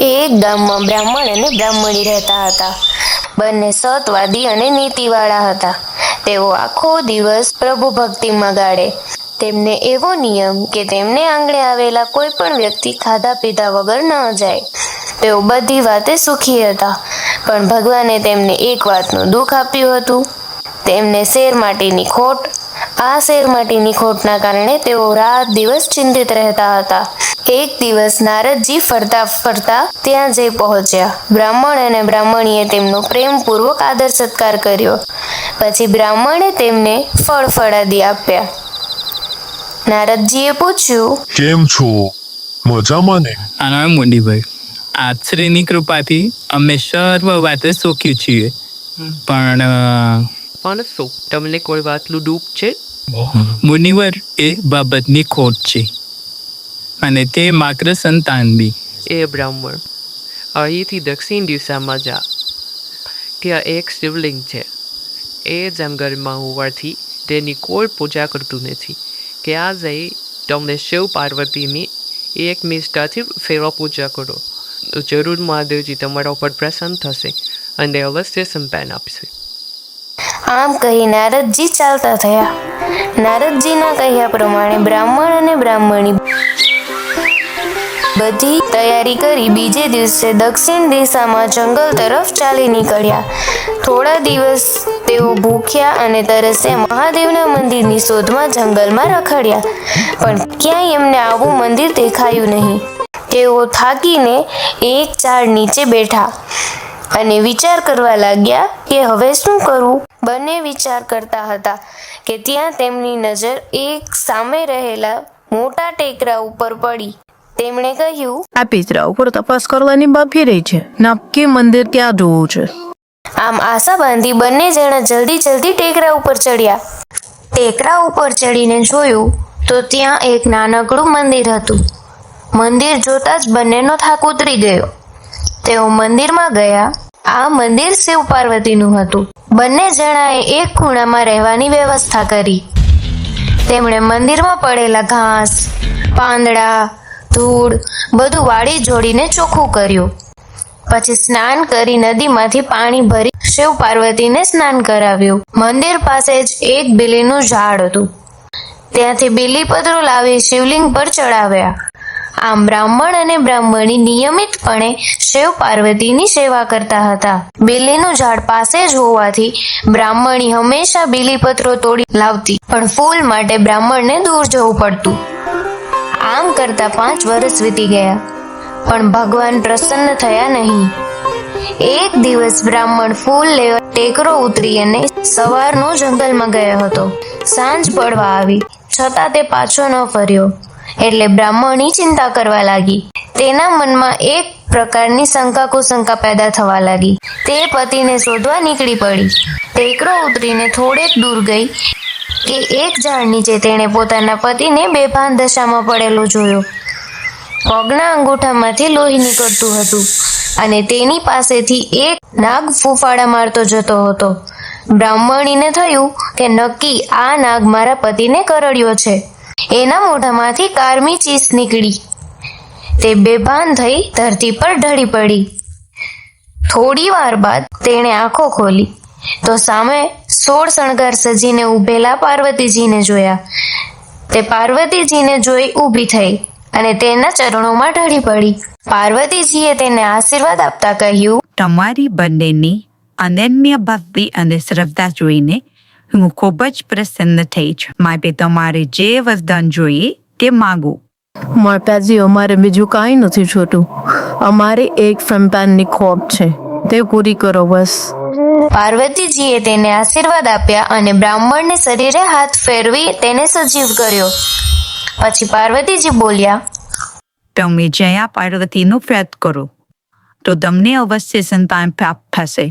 એક ગામમાં બ્રાહ્મણ અને બ્રાહ્મણી રહેતા હતા. બંને સતવાદી અને નીતિવાળા હતા. તેઓ આખો દિવસ પ્રભુ ભક્તિમાં ગાળે. તેમને એવો નિયમ કે તેમને આંગણે આવેલા કોઈ પણ વ્યક્તિ ખાધા પીધા વગર ન જાય. તેઓ બધી વાતે સુખી હતા, પણ ભગવાને તેમને એક વાતનું દુઃખ આપ્યું હતું. તેમને શેરમાટીની ખોટ. આ શેરમાટીની ખોટના કારણે તેઓ રાત દિવસ ચિંતિત રહેતા હતા. એક દિવસ નારદજી ફરતા ફરતા ત્યાં જઈ પહોંચ્યા. બ્રાહ્મણ અને બ્રાહ્મણીએ તેમનો પ્રેમપૂર્વક આદર સત્કાર કર્યો. પછી બ્રાહ્મણે તેમને ફળાદી આપ્યા. નારદજીએ પૂછ્યું, કેમ છો? મજામાં ને? આના મુનિભાઈ, આશ્રયની કૃપાથી અમે સર્વ વાતે સુખી છીએ. પણ શું તમને કોઈ વાતનું દુઃખ છે? મુનિવર, એ બાબતની ખોટ છે, અને તે માત્ર સંતાનની. એ બ્રાહ્મણ, અહીંથી દક્ષિણ દિશામાં જા. ત્યાં એક શિવલિંગ છે. એ જંગલમાં હોવાથી તેની કોઈ પૂજા કરતું નથી. ત્યાં જઈ તમને શિવ પાર્વતીની એક નિષ્ઠાથી ફેરો પૂજા કરો. તો જરૂર મહાદેવજી તમારા ઉપર પ્રસન્ન થશે અને અવશ્ય સંતાન આપશે. આમ કહી નારદજી ચાલતા થયા. નારદજીના કહ્યા પ્રમાણે બ્રાહ્મણ અને બ્રાહ્મણી બધી તૈયારી કરી બીજે દિવસે દક્ષિણ દિશામાં જંગલ તરફ ચાલી નીકળ્યા. થોડા દિવસ તેઓ ભૂખ્યા અને તરસ્યા મહાદેવના મંદિરની શોધમાં જંગલમાં રખડ્યા, પણ ક્યાંય એમને આવું મંદિર દેખાયું નહીં. તેઓ થાકીને એક ઝાડ નીચે બેઠા અને વિચાર કરવા લાગ્યા કે હવે શું કરવું. બંને વિચાર કરતા હતા કે ત્યાં તેમની નજર એક સામે રહેલા મોટા ટેકરા ઉપર પડી. તેમણે કહ્યું, આ પિતરા ઉપર તપાસ કરવાની બાકી રહી છે. નક્કી મંદિર ક્યાં જોવું છે. આમ આશા બાંધી બંને જણા જલ્દી ટેકરા ઉપર ચડ્યા. ટેકરા ઉપર ચડીને જોયું તો ત્યાં એક નાનકડું મંદિર હતું. મંદિર જોતા જ બંનેનો થાક ઉતરી ગયો. તેઓ મંદિરમાં ગયા. આ મંદિર શિવ પાર્વતીનું હતું. બંને જણાએ એક ખૂણામાં રહેવાની વ્યવસ્થા કરી. તેમણે મંદિરમાં પડેલા ઘાસ, પાંદડા, ધૂળ બધું વાળી જોડીને ચોખ્ખું કર્યું. પછી સ્નાન કરી નદીમાંથી પાણી ભરી શિવ પાર્વતીને સ્નાન કરાવ્યું. મંદિર પાસે જ એક બીલીનું ઝાડ હતું. ત્યાંથી બીલીપત્રો લાવી શિવલિંગ પર ચડાવ્યા. આમ બ્રાહ્મણ અને બ્રાહ્મણી નિયમિતપણે શિવ પાર્વતીની સેવા કરતા હતા. બીલીનું ઝાડ પાસે જ હોવાથી બ્રાહ્મણી હંમેશા બીલીપત્રો તોડી લાવતી, પણ ફૂલ માટે બ્રાહ્મણને દૂર જવું પડતું. આમ કરતા 5 વર્ષ વીતી ગયા, પણ ભગવાન પ્રસન્ન થયા નહીં. એક દિવસ બ્રાહ્મણ ફૂલ લેવા ટેકરો ઉતરી અને સવારનો જંગલમાં ગયો હતો. સાંજ પડવા આવી, છતાં તે પાછો ન ફર્યો. એટલે બ્રાહ્મણી ચિંતા કરવા લાગી. તેના મનમાં એક પ્રકારની શંકા કુશંકા પેદા થવા લાગી. તે પતિને શોધવા નીકળી પડી. ટેકરો ઉતરીને થોડેક દૂર ગઈ કે એક ઝાડ નીચે તેણે પોતાના પતિને બેભાન દશામાં પડેલો જોયો. પગના અંગૂઠામાંથી લોહી નીકળતું હતું અને તેની પાસેથી એક નાગ ફૂફાડા મારતો જતો હતો. બ્રાહ્મણીને થયું કે નક્કી આ નાગ મારા પતિને કરડ્યો છે. એના મોઢામાંથી કારમી ચીસ નીકળી. તે બેભાન થઈ ધરતી પર ઢળી પડી. થોડી વાર બાદ તેણે આંખો ખોલી તો સામે 16 શણગાર સજીને ઊભેલા પાર્વતીજીને જોયા. તે પાર્વતીજીને જોઈ ઊભી થઈ અને તેના ચરણોમાં ઢળી પડી. પાર્વતીજીએ તેને આશીર્વાદ આપતા કહ્યું, તમારી બંનેની અનન્ય ભક્તિ અને શ્રદ્ધા જોઈને હું ખૂબ જ પ્રસન્ન થઈ છું. માટે તમારે જે વરદાન જોઈએ તે માંગો. માતાજી, અમારે બીજું કાંઈ નથી જોતું. અમારે એક સંતાનની ખોટ છે, તે પૂરી કરો બસ. પાર્વતીજીએ તેને આશીર્વાદ આપ્યા અને બ્રાહ્મણને શરીરે હાથ ફેરવી તેને સજીવ કર્યો. પછી પાર્વતીજી બોલ્યા, તમે જયા પાર્વતીનું વ્રત કરો તો તમને અવશ્ય સંતાન પ્રાપ્ત થશે.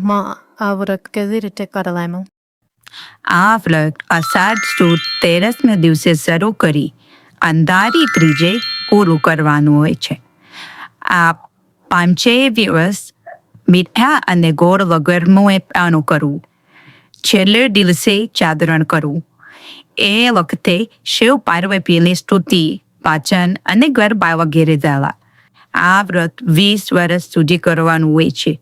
માં, આ વ્રત કેવી રીતે કરવાનું? આ વ્રત અષાઢ સુદ 13ના દિવસે શરૂ કરી અંધારી ત્રીજે પૂરું કરવાનું હોય છે. આ 5 દિવસ મીઠા અને ગોળ વગરનું પાનું કરવું. છેલ્લે દિવસે જાગરણ કરવું. એ વખતે શિવ પાર્વતીની સ્તુતિ, પાચન અને ગરબા વગેરે ગાવા. આ વ્રત 20 વર્ષ સુધી કરવાનું હોય છે.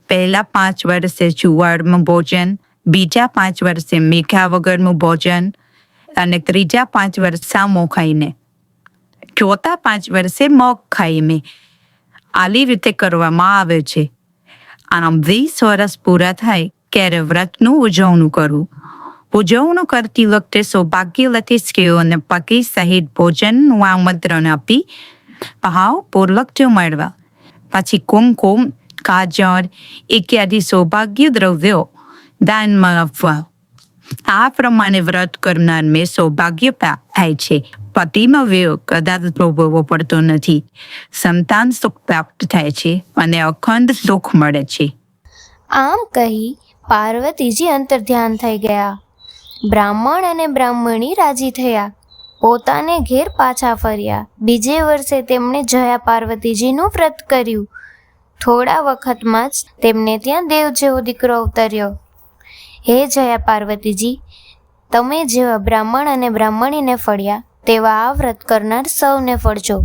પહેલા 5 વર્ષે જુવારનું ભોજન, બીજા 5 વર્ષે મીઠા વગરનું ભોજન અને ત્રીજા 5 વર્ષ સામો ખાઈને, ચોથા 5 વર્ષે મગ ખાઈને આવી રીતે કરવામાં આવે છે. આમ 20 વર્ષ પૂરા થાય ત્યારે વ્રતનું ઉજવણું કરવું. ઉજવણું કરતી વખતે સૌભાગ્યવતી સ્ત્રીઓને પતિ સહિત ભોજનનું આમંત્રણ આપી ભાવપૂર્વક જમાડવા. પછી કુમકુમ, કાજળ ઇત્યાદિ સૌભાગ્ય દ્રવ્યો દાનમાં આપવા. આ પ્રમાણે વ્રત કરનારને સૌભાગ્ય પ્રાપ્ત થાય છે. પતિમાં વ્યય કદાચ ભોગવવો પડતો નથી. સંતાન સુખ પ્રાપ્ત થાય છે અને અખંડ સુખ મળે છે. આમ કહી પાર્વતીજી અંતર્ધ્યાન થઈ ગયા. બ્રાહ્મણ અને બ્રાહ્મણી રાજી થયા. પોતાને ઘેર પાછા ફર્યા. બીજે વર્ષે તેમણે જયા પાર્વતીજીનું વ્રત કર્યું. થોડા વખતમાં જ તેમને ત્યાં દેવ જેવો દીકરો અવતર્યો. હે જયા પાર્વતીજી, તમે જેવા બ્રાહ્મણ અને બ્રાહ્મણીને ફળ્યા તેવા આ વ્રત કરનાર સૌને ફળજો.